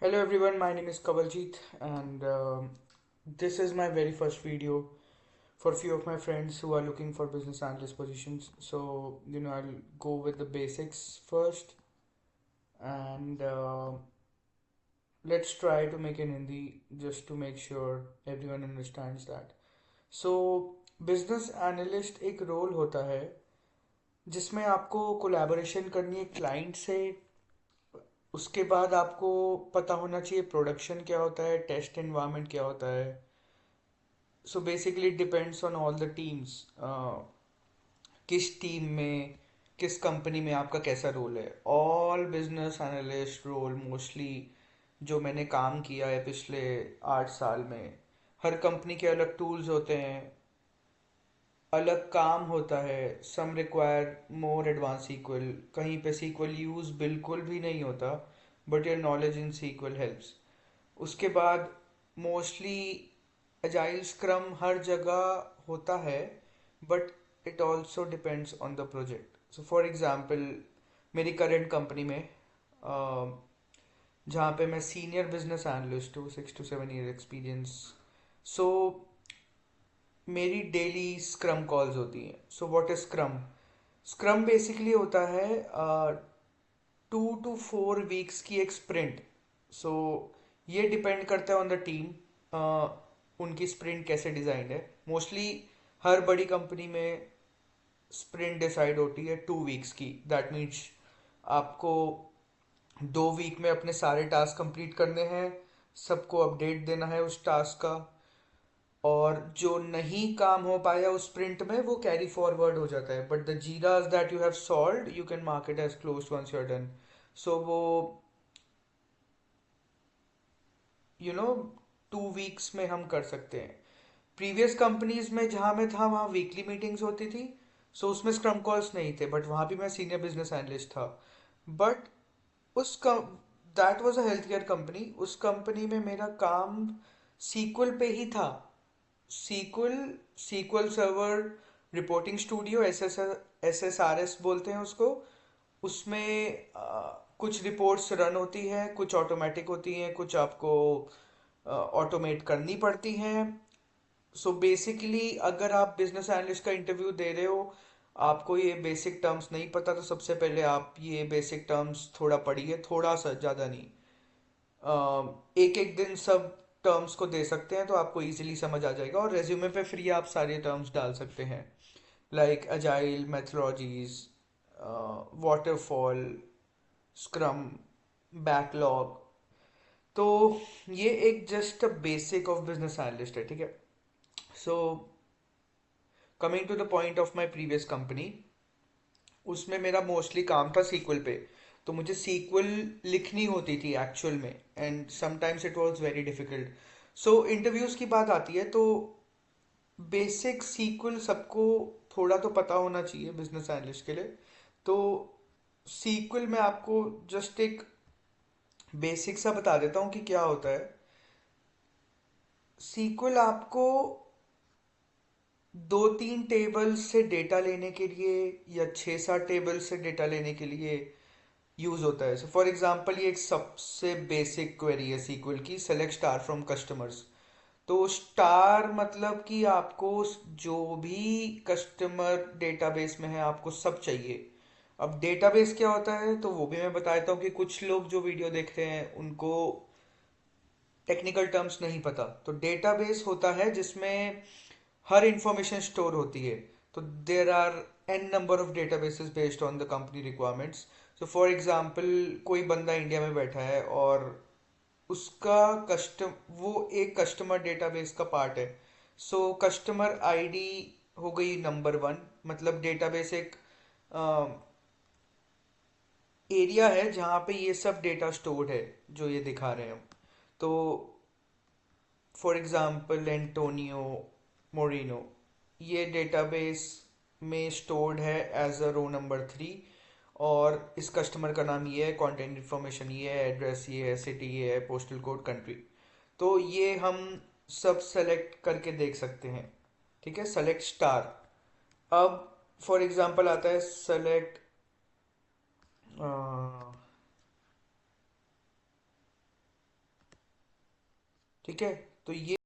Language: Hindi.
Hello everyone, my name is Kawaljeet and this is my very first video for few of my friends who are looking for business analyst positions. I'll go with the basics first and let's try to make in Hindi just to make sure everyone understands that. So, business analyst एक रोल होता है जिसमें आपको कोलैबोरेशन करनी है क्लाइंट से। उसके बाद आपको पता होना चाहिए प्रोडक्शन क्या होता है, टेस्ट एनवायरनमेंट क्या होता है। So basically it depends on all the teams, किस टीम में किस कंपनी में आपका कैसा रोल है। All business analyst role mostly जो मैंने काम किया है पिछले 8 साल में, हर कंपनी के अलग टूल्स होते हैं, अलग काम होता है। Some require more advance SQL, कहीं पे सीक्वल यूज़ बिल्कुल भी नहीं होता, but your knowledge in SQL helps. उसके बाद मोस्टली अजाइल स्क्रम हर जगह होता है, but it also depends on the project. So for example मेरी करेंट कंपनी में जहाँ पे मैं सीनियर बिजनेस एनालिस्ट हूँ, 6 to 7 year एक्सपीरियंस। सो मेरी डेली स्क्रम कॉल्स होती हैं। So what is scrum? Scrum basically होता है 2 to 4 वीक्स की एक स्प्रिंट। सो ये डिपेंड करता है ऑन द टीम, उनकी स्प्रिंट कैसे डिज़ाइंड है। मोस्टली हर बड़ी कंपनी में स्प्रिंट डिसाइड होती है 2 वीक्स की। दैट मीन्स आपको 2 वीक में अपने सारे टास्क कंप्लीट करने हैं, सबको अपडेट देना है उस टास्क का, और जो नहीं काम हो पाया उस स्प्रिंट में वो कैरी फॉरवर्ड हो जाता है। But the Jiras that you have solved you can mark it as close once you are done. So वो यू नो 2 वीक्स में हम कर सकते हैं। प्रीवियस कंपनीज में जहाँ मैं था वहाँ वीकली मीटिंग्स होती थी। सो उसमें स्क्रम कॉल्स नहीं थे, बट वहाँ भी मैं सीनियर बिजनेस एनालिस्ट था। बट उस that was a health care company. उस कंपनी में मेरा काम सीक्वल पे ही था। SQL, SQL server, reporting studio, SSRS बोलते हैं उसको। उसमें कुछ रिपोर्ट्स रन होती हैं, कुछ ऑटोमेटिक होती हैं, कुछ आपको ऑटोमेट करनी पड़ती हैं। सो बेसिकली अगर आप बिजनेस एनालिस्ट का इंटरव्यू दे रहे हो, आपको ये बेसिक टर्म्स नहीं पता, तो सबसे पहले आप ये बेसिक टर्म्स थोड़ा पढ़िए, थोड़ा सा, ज़्यादा नहीं। एक एक दिन सब टर्म्स को दे सकते हैं तो आपको इजीली समझ आ जाएगा, और रेज्यूमे पे फ्री आप सारे टर्म्स डाल सकते हैं, like agile methodologies, waterfall, scrum, backlog. तो ये एक just basic of business analyst है, ठीक है। So coming to the point of my previous company, उसमें मेरा मोस्टली काम था सीक्वल पे। तो मुझे सीक्वल लिखनी होती थी एक्चुअल में, and sometimes it was very difficult. So interviews की बात आती है तो बेसिक सीक्वल सबको थोड़ा तो पता होना चाहिए बिजनेस एनालिस्ट के लिए। तो सीक्वल में आपको जस्ट एक बेसिक सा बता देता हूँ कि क्या होता है। सीक्वल आपको 2-3 टेबल से डेटा लेने के लिए या 6-7 टेबल से डेटा लेने के लिए यूज़ होता है। सो फॉर एग्जांपल ये एक सबसे बेसिक क्वेरी है सीक्वल की, सेलेक्ट स्टार फ्रॉम कस्टमर्स। तो स्टार मतलब कि आपको जो भी कस्टमर डेटाबेस में है आपको सब चाहिए। अब डेटाबेस क्या होता है तो वो भी मैं बता देता हूँ कि कुछ लोग जो वीडियो देख रहे हैं उनको टेक्निकल टर्म्स नहीं पता। तो डेटाबेस होता है जिसमें हर इंफॉर्मेशन स्टोर होती है। तो there are an number of databases based on the company requirements. So for example कोई बंदा इंडिया में बैठा है और उसका कस्टम वो एक कस्टमर डेटाबेस का पार्ट है। सो कस्टमर आईडी हो गई नंबर 1, मतलब डेटाबेस एक एरिया है जहाँ पे ये सब डेटा स्टोर्ड है जो ये दिखा रहे हैं हम। तो फॉर एग्जांपल एंटोनियो मोरिनो, ये डेटाबेस में स्टोर्ड है एज अ रो नंबर 3, और इस कस्टमर का नाम ये है, कंटेंट इन्फॉर्मेशन ये है, एड्रेस ये है, सिटी ये है, पोस्टल कोड, कंट्री। तो ये हम सब सेलेक्ट करके देख सकते हैं, ठीक है। Select star. अब फॉर एग्जांपल आता है सेलेक्ट ठीक है। तो ये